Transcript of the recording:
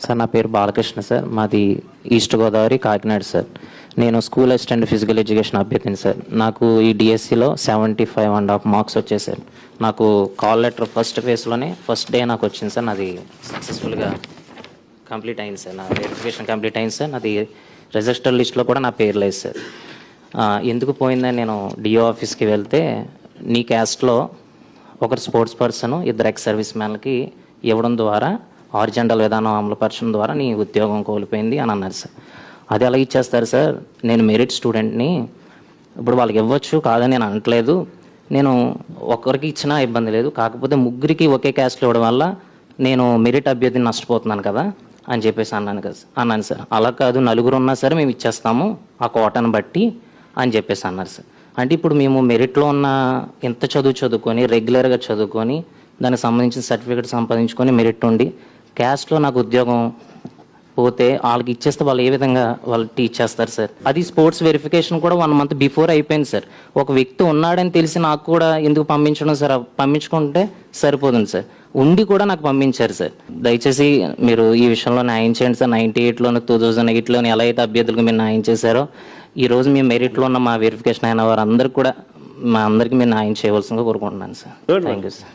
Sir నా పేరు Balakrishna sir. మాది ఈస్ట్ గోదావరి, కాకినాడ సార్. నేను స్కూల్ అసిస్టెంట్ ఫిజికల్ ఎడ్యుకేషన్ అభ్యర్థిని సార్. నాకు ఈ డిఎస్సిలో 75.5 మార్క్స్ వచ్చాయి సార్. నాకు కాల్ లెటర్ ఫస్ట్ ఫేజ్లోనే ఫస్ట్ డే నాకు వచ్చింది సార్. నాది సక్సెస్ఫుల్గా కంప్లీట్ అయింది సార్. నా వెరిఫికేషన్ కంప్లీట్ అయింది సార్. నాది రిజిస్టర్ లిస్ట్లో కూడా నా పేరు లేదు సార్. ఎందుకు పోయిందని నేను డిఓ ఆఫీస్కి వెళ్తే, నీ క్యాస్ట్లో ఒకరు స్పోర్ట్స్ పర్సన్, ఇద్దరు ఎక్స్ సర్వీస్ మ్యాన్లకి ఇవ్వడం ద్వారా హారిజాంటల్ విధానం అమలుపరచడం ద్వారా నీ ఉద్యోగం కోల్పోయింది అని అన్నారు సార్. అది ఎలా ఇచ్చేస్తారు సార్? నేను మెరిట్ స్టూడెంట్ని, ఇప్పుడు వాళ్ళకి ఇవ్వచ్చు కాదని నేను అనట్లేదు. నేను ఒక్కరికి ఇచ్చినా ఇబ్బంది లేదు, కాకపోతే ముగ్గురికి ఒకే క్యాస్ట్లో ఇవ్వడం వల్ల నేను మెరిట్ అభ్యర్థిని నష్టపోతున్నాను కదా అని చెప్పేసి అన్నాను సార్. అలా కాదు, నలుగురు ఉన్నా సరే మేము ఇచ్చేస్తాము ఆ కోటాను బట్టి అని చెప్పేసి అన్నారు సార్. అంటే ఇప్పుడు మేము మెరిట్లో ఉన్న ఎంత చదువుకొని రెగ్యులర్గా చదువుకొని దానికి సంబంధించిన సర్టిఫికేట్ సంపాదించుకొని మెరిట్ ఉండి క్యాస్ట్లో నాకు ఉద్యోగం పోతే వాళ్ళకి ఇచ్చేస్తే వాళ్ళు ఏ విధంగా వాళ్ళు టీచ్ చేస్తారు సార్? అది స్పోర్ట్స్ వెరిఫికేషన్ కూడా 1 month బిఫోర్ అయిపోయింది సార్. ఒక వ్యక్తి ఉన్నాడని తెలిసి నాకు కూడా ఎందుకు పంపించడం సార్? పంపించుకుంటే సరిపోతుంది సార్. ఉండి కూడా నాకు పంపించారు సార్. దయచేసి మీరు ఈ విషయంలో న్యాయం చేయండి సార్. 98లోని 2008లోని ఎలా అయితే అభ్యర్థులకు మీరు న్యాయం చేశారో, ఈరోజు మీ మెరిట్లో ఉన్న మా వెరిఫికేషన్ అయిన వారు అందరికీ కూడా మా అందరికీ మీరు న్యాయం చేయవలసిందిగా కోరుకుంటున్నాను సార్. Thank you sir.